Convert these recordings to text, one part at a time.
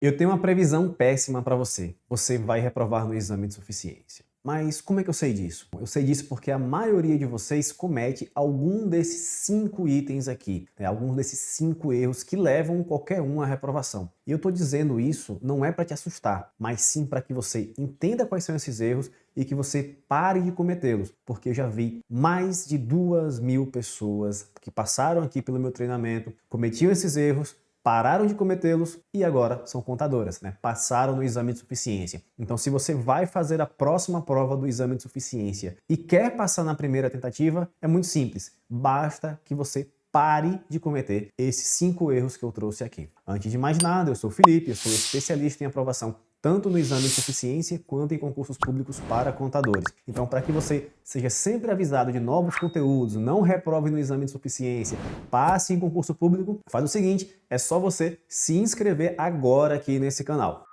Eu tenho uma previsão péssima para você. Você vai reprovar no exame de suficiência. Mas como é que eu sei disso? Eu sei disso porque a maioria de vocês comete algum desses 5 itens aqui, né? Alguns desses 5 erros que levam qualquer um à reprovação. E eu estou dizendo isso não é para te assustar, mas sim para que você entenda quais são esses erros e que você pare de cometê-los, porque eu já vi mais de 2.000 pessoas que passaram aqui pelo meu treinamento, cometiam esses erros, pararam de cometê-los e agora são contadoras, né? Passaram no exame de suficiência. Então, se você vai fazer a próxima prova do exame de suficiência e quer passar na primeira tentativa, é muito simples. Basta que você pare de cometer esses 5 erros que eu trouxe aqui. Antes de mais nada, eu sou o Felipe, eu sou especialista em aprovação tanto no exame de suficiência quanto em concursos públicos para contadores. Então, para que você seja sempre avisado de novos conteúdos, não reprove no exame de suficiência, passe em concurso público, faz o seguinte, é só você se inscrever agora aqui nesse canal.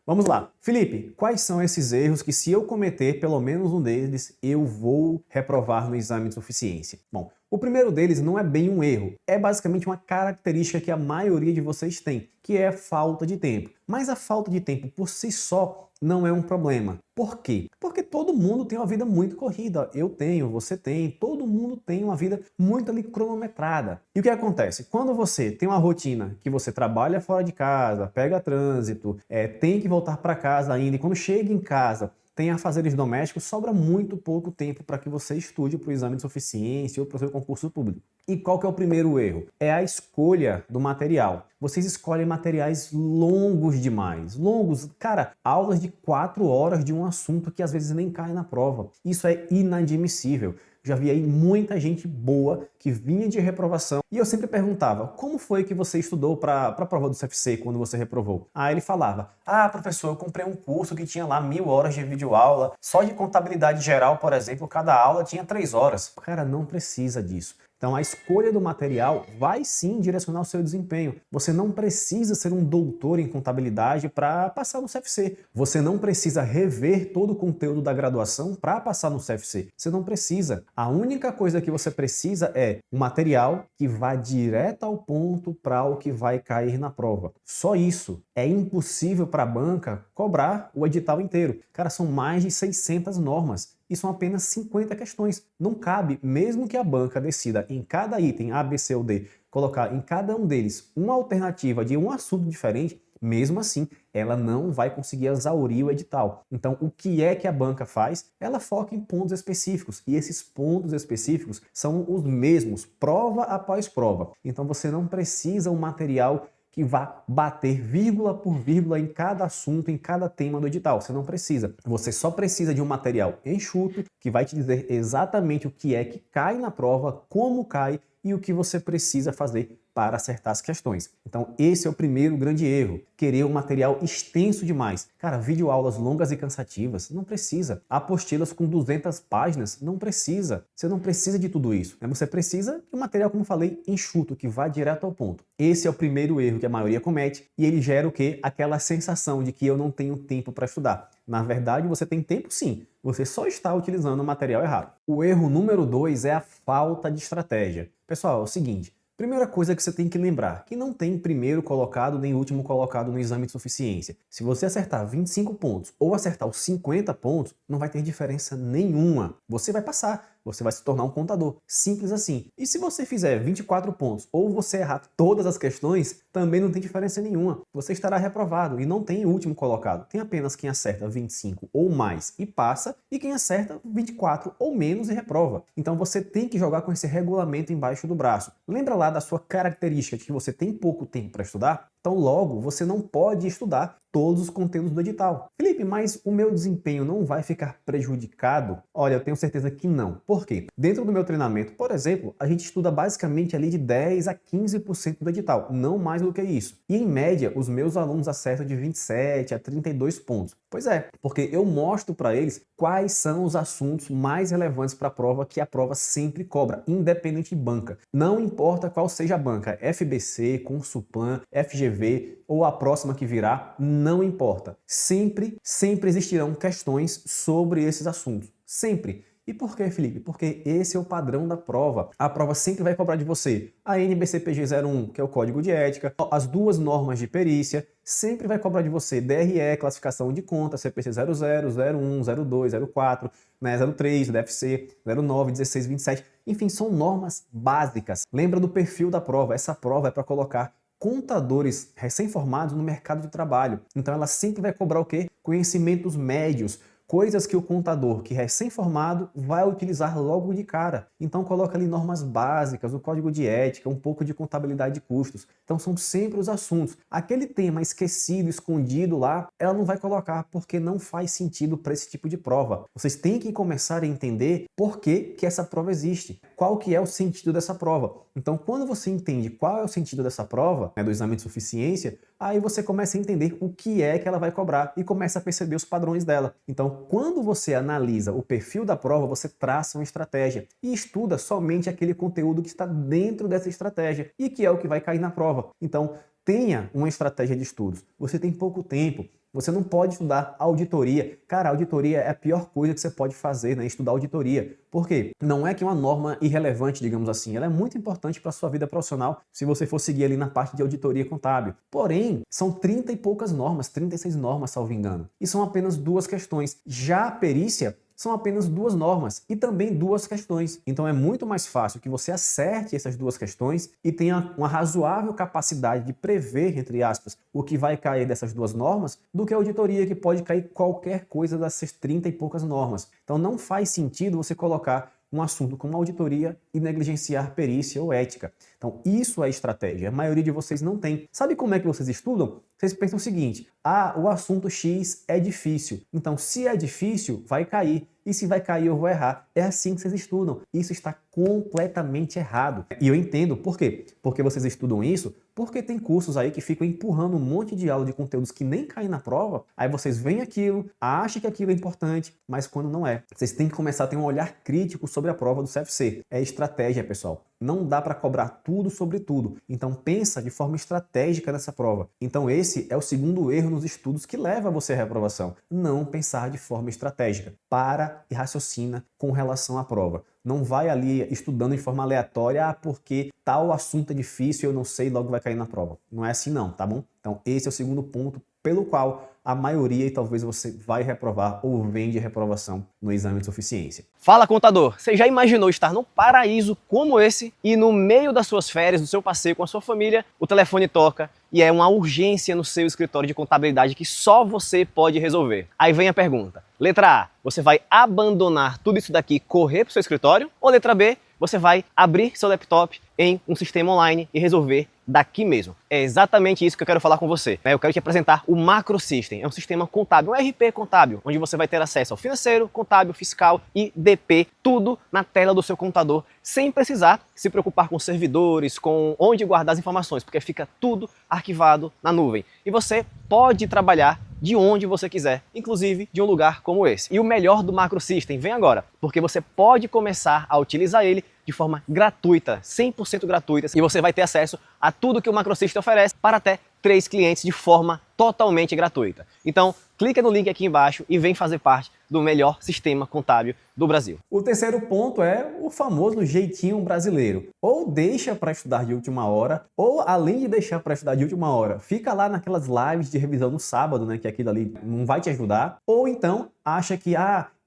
Vamos lá. Felipe, quais são esses erros que se eu cometer pelo menos um deles, eu vou reprovar no exame de suficiência? Bom, o primeiro deles não é bem um erro, é basicamente uma característica que a maioria de vocês tem, que é a falta de tempo. Mas a falta de tempo por si só não é um problema. Por quê? Porque todo mundo tem uma vida muito corrida. Eu tenho, você tem, todo mundo tem uma vida muito ali cronometrada. E o que acontece? Quando você tem uma rotina que você trabalha fora de casa, pega trânsito, tem que voltar para casa ainda, e quando chega em casa tem afazeres domésticos, sobra muito pouco tempo para que você estude para o exame de suficiência ou para o seu concurso público. E qual que é o primeiro erro? É a escolha do material. Vocês escolhem materiais longos demais. Longos, cara, aulas de 4 horas de um assunto que às vezes nem cai na prova. Isso é inadmissível. Já vi aí muita gente boa que vinha de reprovação e eu sempre perguntava, como foi que você estudou para a prova do CFC quando você reprovou? Aí ele falava, professor, eu comprei um curso que tinha lá 1.000 horas de videoaula, só de contabilidade geral, por exemplo, cada aula tinha 3 horas. Cara, não precisa disso. Então a escolha do material vai sim direcionar o seu desempenho. Você não precisa ser um doutor em contabilidade para passar no CFC. Você não precisa rever todo o conteúdo da graduação para passar no CFC. Você não precisa. A única coisa que você precisa é um material que vá direto ao ponto para o que vai cair na prova. Só isso. É impossível para a banca cobrar o edital inteiro. Cara, são mais de 600 normas. E são apenas 50 questões. Não cabe, mesmo que a banca decida em cada item A, B, C ou D, colocar em cada um deles uma alternativa de um assunto diferente, mesmo assim, ela não vai conseguir exaurir o edital. Então, o que é que a banca faz? Ela foca em pontos específicos, e esses pontos específicos são os mesmos, prova após prova. Então, você não precisa um material que vá bater vírgula por vírgula em cada assunto, em cada tema do edital. Você não precisa. Você só precisa de um material enxuto que vai te dizer exatamente o que é que cai na prova, como cai e o que você precisa fazer para acertar as questões. Então, esse é o primeiro grande erro. Querer um material extenso demais. Cara, videoaulas longas e cansativas, não precisa. Apostilas com 200 páginas, não precisa. Você não precisa de tudo isso. Você precisa de um material, como eu falei, enxuto, que vá direto ao ponto. Esse é o primeiro erro que a maioria comete e ele gera o quê? Aquela sensação de que eu não tenho tempo para estudar. Na verdade, você tem tempo sim, você só está utilizando o material errado. O erro número 2 é a falta de estratégia. Pessoal, é o seguinte, primeira coisa que você tem que lembrar, que não tem primeiro colocado nem último colocado no exame de suficiência. Se você acertar 25 pontos ou acertar os 50 pontos, não vai ter diferença nenhuma. Você vai passar, você vai se tornar um contador. Simples assim. E se você fizer 24 pontos ou você errar todas as questões, também não tem diferença nenhuma. Você estará reprovado e não tem último colocado. Tem apenas quem acerta 25 ou mais e passa e quem acerta 24 ou menos e reprova. Então você tem que jogar com esse regulamento embaixo do braço. Lembra lá da sua característica de que você tem pouco tempo para estudar? Então logo você não pode estudar todos os conteúdos do edital. Felipe, mas o meu desempenho não vai ficar prejudicado? Olha, eu tenho certeza que não. Por quê? Dentro do meu treinamento, por exemplo, a gente estuda basicamente ali de 10 a 15% do edital, não mais do que isso. E em média, os meus alunos acertam de 27 a 32 pontos. Pois é, porque eu mostro para eles quais são os assuntos mais relevantes para a prova que a prova sempre cobra, independente de banca. Não importa qual seja a banca, FBC, Consulpan, FGV ou a próxima que virá, não importa. Sempre existirão questões sobre esses assuntos. Sempre. E por que, Felipe? Porque esse é o padrão da prova. A prova sempre vai cobrar de você a NBCPG 01, que é o Código de Ética, as duas normas de perícia, sempre vai cobrar de você DRE, classificação de conta, CPC 00, 01, 02, 04, né, 03, DFC, 09, 16, 27. Enfim, são normas básicas. Lembra do perfil da prova. Essa prova é para colocar contadores recém-formados no mercado de trabalho. Então ela sempre vai cobrar o quê? Conhecimentos médios, coisas que o contador que é recém-formado vai utilizar logo de cara. Então coloca ali normas básicas, o código de ética, um pouco de contabilidade de custos. Então são sempre os assuntos. Aquele tema esquecido, escondido lá, ela não vai colocar porque não faz sentido para esse tipo de prova. Vocês têm que começar a entender por que essa prova existe. Qual que é o sentido dessa prova. Então quando você entende qual é o sentido dessa prova, né, do exame de suficiência, aí você começa a entender o que é que ela vai cobrar e começa a perceber os padrões dela. Então, quando você analisa o perfil da prova, você traça uma estratégia e estuda somente aquele conteúdo que está dentro dessa estratégia e que é o que vai cair na prova. Então, tenha uma estratégia de estudos. Você tem pouco tempo. Você não pode estudar auditoria. Cara, auditoria é a pior coisa que você pode fazer, né? Estudar auditoria. Por quê? Não é que é uma norma irrelevante, digamos assim. Ela é muito importante para a sua vida profissional se você for seguir ali na parte de auditoria contábil. Porém, são 30 e poucas normas, 36 normas, salvo engano. E são apenas duas questões. Já a perícia são apenas duas normas e também duas questões. Então é muito mais fácil que você acerte essas duas questões e tenha uma razoável capacidade de prever, entre aspas, o que vai cair dessas duas normas, do que a auditoria, que pode cair qualquer coisa dessas 30 e poucas normas. Então não faz sentido você colocar um assunto como auditoria e negligenciar perícia ou ética. Então isso é estratégia. A maioria de vocês não tem. Sabe como é que vocês estudam? Vocês pensam o seguinte: o assunto X é difícil. Então se é difícil, vai cair. E se vai cair, eu vou errar. É assim que vocês estudam. Isso está completamente errado. E eu entendo por quê. Porque vocês estudam isso porque tem cursos aí que ficam empurrando um monte de aula de conteúdos que nem caem na prova. Aí vocês veem aquilo, acham que aquilo é importante, mas quando não é. Vocês têm que começar a ter um olhar crítico sobre a prova do CFC. É estratégia, pessoal. Não dá para cobrar tudo sobre tudo. Então pensa de forma estratégica nessa prova. Então esse é o segundo erro nos estudos que leva você à reprovação. Não pensar de forma estratégica. Para e raciocina com relação à prova. Não vai ali estudando de forma aleatória, porque tal assunto é difícil e eu não sei, logo vai cair na prova. Não é assim não, tá bom? Então esse é o segundo ponto pelo qual a maioria, e talvez você vai reprovar ou vem de reprovação no exame de suficiência. Fala, contador! Você já imaginou estar num paraíso como esse e no meio das suas férias, do seu passeio com a sua família, o telefone toca e é uma urgência no seu escritório de contabilidade que só você pode resolver? Aí vem a pergunta. Letra A, você vai abandonar tudo isso daqui e correr para o seu escritório? Ou letra B, você vai abrir seu laptop em um sistema online e resolver daqui mesmo? É exatamente isso que eu quero falar com você. Eu quero te apresentar o Macro System. É um sistema contábil, um RP contábil, onde você vai ter acesso ao financeiro, contábil, fiscal e DP, tudo na tela do seu computador, sem precisar se preocupar com servidores, com onde guardar as informações, porque fica tudo arquivado na nuvem. E você pode trabalhar de onde você quiser, inclusive de um lugar como esse. E o melhor do Macro System vem agora, porque você pode começar a utilizar ele de forma gratuita, 100% gratuita, e você vai ter acesso a tudo que o Macro System oferece para até 3 clientes de forma totalmente gratuita. Então, clica no link aqui embaixo e vem fazer parte do melhor sistema contábil do Brasil. O terceiro ponto é o famoso jeitinho brasileiro. Ou deixa para estudar de última hora, ou além de deixar para estudar de última hora, fica lá naquelas lives de revisão no sábado, né, que aquilo ali não vai te ajudar, ou então acha que,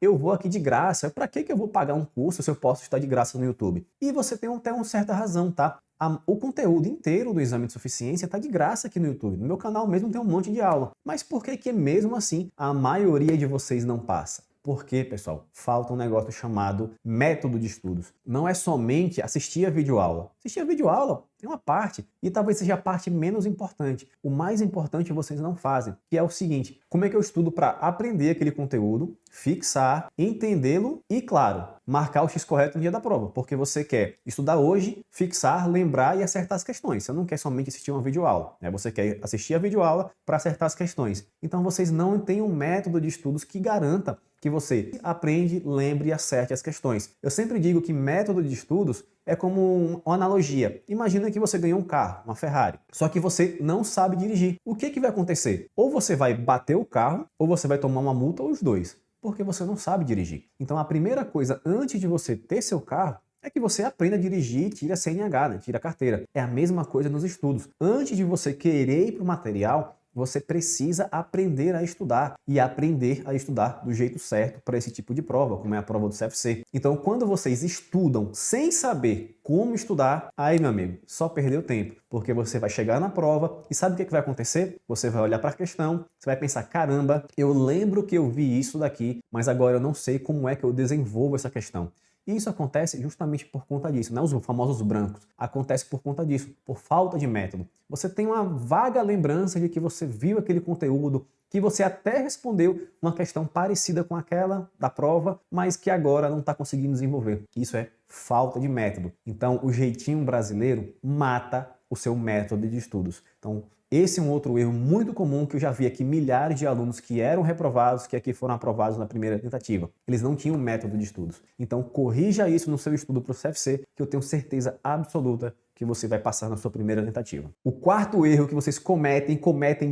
eu vou aqui de graça, para que eu vou pagar um curso se eu posso estudar de graça no YouTube? E você tem até uma certa razão, tá? O conteúdo inteiro do exame de suficiência está de graça aqui no YouTube. No meu canal mesmo tem um monte de aula. Mas por que mesmo assim a maioria de vocês não passa? Porque, pessoal, falta um negócio chamado método de estudos. Não é somente assistir a videoaula. Assistir a videoaula é uma parte, e talvez seja a parte menos importante. O mais importante vocês não fazem, que é o seguinte: como é que eu estudo para aprender aquele conteúdo, fixar, entendê-lo e, claro, marcar o X correto no dia da prova, porque você quer estudar hoje, fixar, lembrar e acertar as questões. Você não quer somente assistir uma videoaula, né? Você quer assistir a videoaula para acertar as questões. Então vocês não têm um método de estudos que garanta que você aprende, lembre e acerte as questões. Eu sempre digo que método de estudos é como uma analogia. Imagina que você ganhou um carro, uma Ferrari, só que você não sabe dirigir. O que vai acontecer? Ou você vai bater o carro, ou você vai tomar uma multa, ou os dois. Porque você não sabe dirigir. Então a primeira coisa antes de você ter seu carro é que você aprenda a dirigir e tire a CNH, né? Tire a carteira. É a mesma coisa nos estudos. Antes de você querer ir para o material, você precisa aprender a estudar e aprender a estudar do jeito certo para esse tipo de prova, como é a prova do CFC. Então, quando vocês estudam sem saber como estudar, aí, meu amigo, só perdeu tempo, porque você vai chegar na prova e sabe o que vai acontecer? Você vai olhar para a questão, você vai pensar, caramba, eu lembro que eu vi isso daqui, mas agora eu não sei como é que eu desenvolvo essa questão. E isso acontece justamente por conta disso, né? Os famosos brancos. Acontece por conta disso, por falta de método. Você tem uma vaga lembrança de que você viu aquele conteúdo, que você até respondeu uma questão parecida com aquela da prova, mas que agora não está conseguindo desenvolver. Isso é falta de método. Então, o jeitinho brasileiro mata o seu método de estudos. Então, esse é um outro erro muito comum que eu já vi aqui milhares de alunos que eram reprovados, que aqui foram aprovados na primeira tentativa. Eles não tinham método de estudos. Então, corrija isso no seu estudo para o CFC, que eu tenho certeza absoluta que você vai passar na sua primeira tentativa. O quarto erro que vocês cometem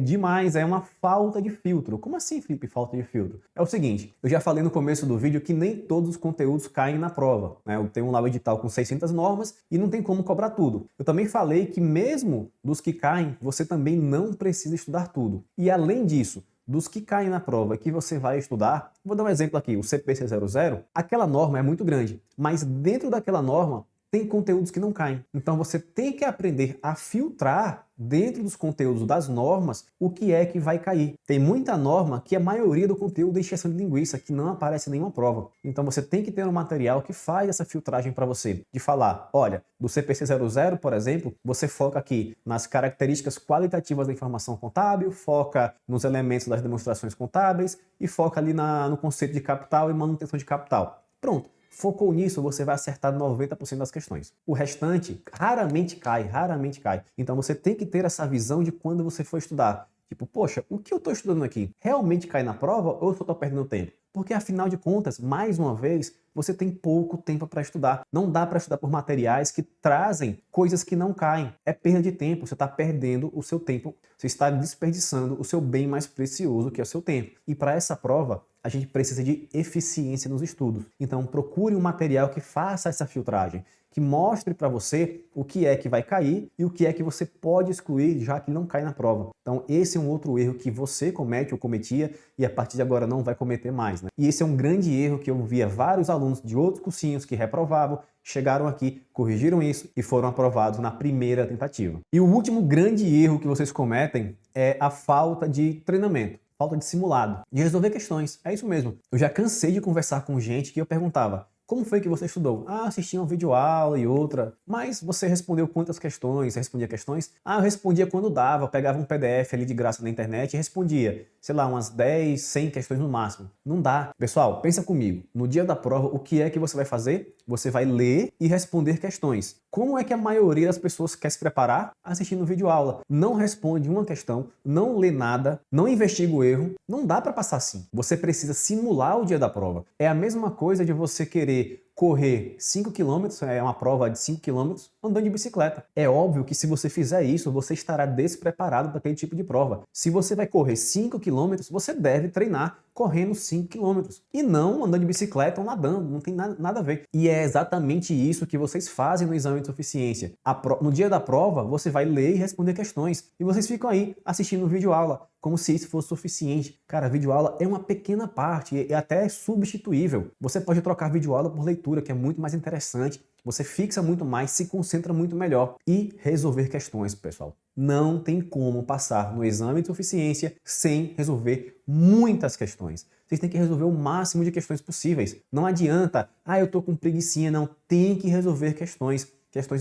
demais, é uma falta de filtro. Como assim, Felipe, falta de filtro? É o seguinte, eu já falei no começo do vídeo que nem todos os conteúdos caem na prova, né? Eu tenho lá o edital com 600 normas e não tem como cobrar tudo. Eu também falei que mesmo dos que caem, você também não precisa estudar tudo. E além disso, dos que caem na prova que você vai estudar, vou dar um exemplo aqui, o CPC00, aquela norma é muito grande, mas dentro daquela norma tem conteúdos que não caem. Então você tem que aprender a filtrar dentro dos conteúdos das normas o que é que vai cair. Tem muita norma que a maioria do conteúdo é encheção de linguiça, que não aparece em nenhuma prova. Então você tem que ter um material que faz essa filtragem para você. De falar, olha, do CPC00, por exemplo, você foca aqui nas características qualitativas da informação contábil, foca nos elementos das demonstrações contábeis e foca ali no conceito de capital e manutenção de capital. Pronto. Focou nisso, você vai acertar 90% das questões. O restante raramente cai, raramente cai. Então você tem que ter essa visão de quando você for estudar. Tipo, poxa, o que eu estou estudando aqui realmente cai na prova ou eu só estou perdendo tempo? Porque afinal de contas, mais uma vez, você tem pouco tempo para estudar. Não dá para estudar por materiais que trazem coisas que não caem. É perda de tempo, você está perdendo o seu tempo, você está desperdiçando o seu bem mais precioso, que é o seu tempo. E para essa prova, a gente precisa de eficiência nos estudos. Então procure um material que faça essa filtragem, que mostre para você o que é que vai cair e o que é que você pode excluir, já que não cai na prova. Então esse é um outro erro que você comete ou cometia e a partir de agora não vai cometer mais, né? E esse é um grande erro que eu via vários alunos de outros cursinhos que reprovavam, chegaram aqui, corrigiram isso e foram aprovados na primeira tentativa. E o último grande erro que vocês cometem é a falta de treinamento. Falta de simulado, de resolver questões. É isso mesmo. Eu já cansei de conversar com gente que eu perguntava, como foi que você estudou? Ah, assisti uma videoaula e outra. Mas você respondeu quantas questões? Você respondia questões? Ah, eu respondia quando dava. Pegava um PDF ali de graça na internet e respondia. Sei lá, umas 10, 100 questões no máximo. Não dá. Pessoal, pensa comigo. No dia da prova, o que é que você vai fazer? Você vai ler e responder questões. Como é que a maioria das pessoas quer se preparar? Assistindo videoaula. Não responde uma questão, não lê nada, não investiga o erro. Não dá para passar assim. Você precisa simular o dia da prova. É a mesma coisa de você querer correr 5 km, é uma prova de 5 km, andando de bicicleta. É óbvio que se você fizer isso, você estará despreparado para aquele tipo de prova. Se você vai correr 5 km, você deve treinar correndo 5 km e não andando de bicicleta ou nadando, não tem nada a ver. E é exatamente isso que vocês fazem no exame de suficiência. No dia da prova, você vai ler e responder questões e vocês ficam aí assistindo videoaula, como se isso fosse suficiente. Cara, videoaula é uma pequena parte, é até substituível. Você pode trocar videoaula por leitura, que é muito mais interessante. Você fixa muito mais, se concentra muito melhor. E resolver questões, pessoal. Não tem como passar no exame de suficiência sem resolver muitas questões. Vocês têm que resolver o máximo de questões possíveis. Não adianta, eu tô com preguicinha, não. Tem que resolver questões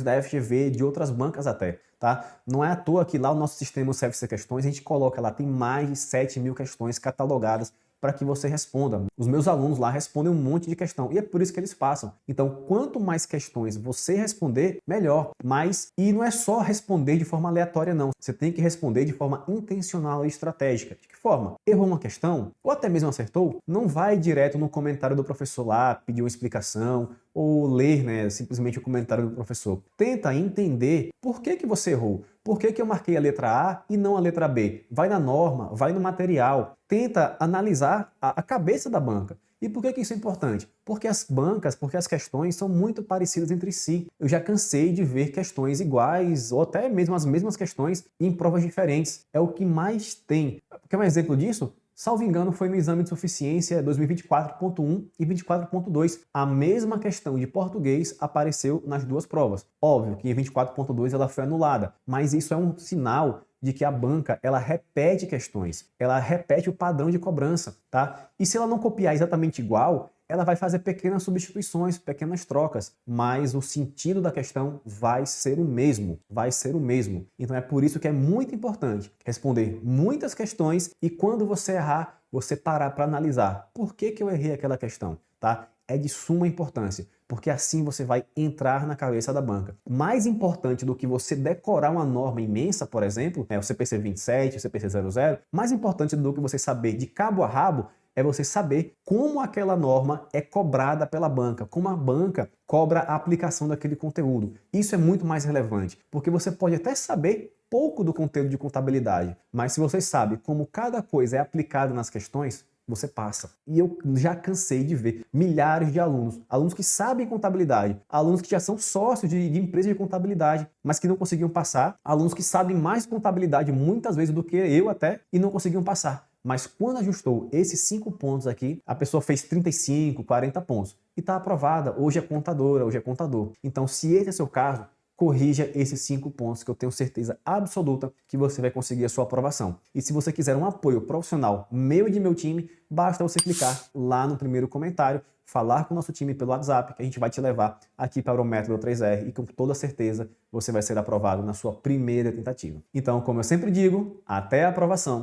da FGV, de outras bancas até, tá? Não é à toa que lá o nosso sistema CFC Questões, a gente coloca lá, tem mais de 7.000 questões catalogadas para que você responda. Os meus alunos lá respondem um monte de questão e é por isso que eles passam. Então, quanto mais questões você responder, melhor. E não é só responder de forma aleatória, não. Você tem que responder de forma intencional e estratégica. De que forma? Errou uma questão, ou até mesmo acertou, não vai direto no comentário do professor lá, pedir uma explicação, ou ler, né, simplesmente o comentário do professor. Tenta entender por que você errou. Por que eu marquei a letra A e não a letra B? Vai na norma, vai no material. Tenta analisar a cabeça da banca. E por que isso é importante? Porque as questões são muito parecidas entre si. Eu já cansei de ver questões iguais, ou até mesmo as mesmas questões em provas diferentes. É o que mais tem. Quer um exemplo disso? Salvo engano, foi no exame de suficiência 2024.1 e 24.2. A mesma questão de português apareceu nas duas provas. Óbvio que em 24.2 ela foi anulada, mas isso é um sinal de que a banca, ela repete questões, ela repete o padrão de cobrança, tá? E se ela não copiar exatamente igual, ela vai fazer pequenas substituições, pequenas trocas, mas o sentido da questão vai ser o mesmo, Então é por isso que é muito importante responder muitas questões e quando você errar, você parar para analisar por que eu errei aquela questão, tá? É de suma importância, porque assim você vai entrar na cabeça da banca. Mais importante do que você decorar uma norma imensa, por exemplo, o CPC 27, o CPC 00, mais importante do que você saber de cabo a rabo é você saber como aquela norma é cobrada pela banca, como a banca cobra a aplicação daquele conteúdo. Isso é muito mais relevante, porque você pode até saber pouco do conteúdo de contabilidade, mas se você sabe como cada coisa é aplicada nas questões, você passa. E eu já cansei de ver milhares de alunos que sabem contabilidade, alunos que já são sócios de empresa de contabilidade, mas que não conseguiam passar, alunos que sabem mais contabilidade muitas vezes do que eu até e não conseguiam passar. Mas quando ajustou esses 5 pontos aqui, a pessoa fez 35, 40 pontos e está aprovada. Hoje é contadora, hoje é contador. Então, se esse é seu caso, corrija esses 5 pontos que eu tenho certeza absoluta que você vai conseguir a sua aprovação. E se você quiser um apoio profissional meu e de meu time, basta você clicar lá no primeiro comentário, falar com o nosso time pelo WhatsApp, que a gente vai te levar aqui para o método 3R e com toda certeza você vai ser aprovado na sua primeira tentativa. Então, como eu sempre digo, até a aprovação.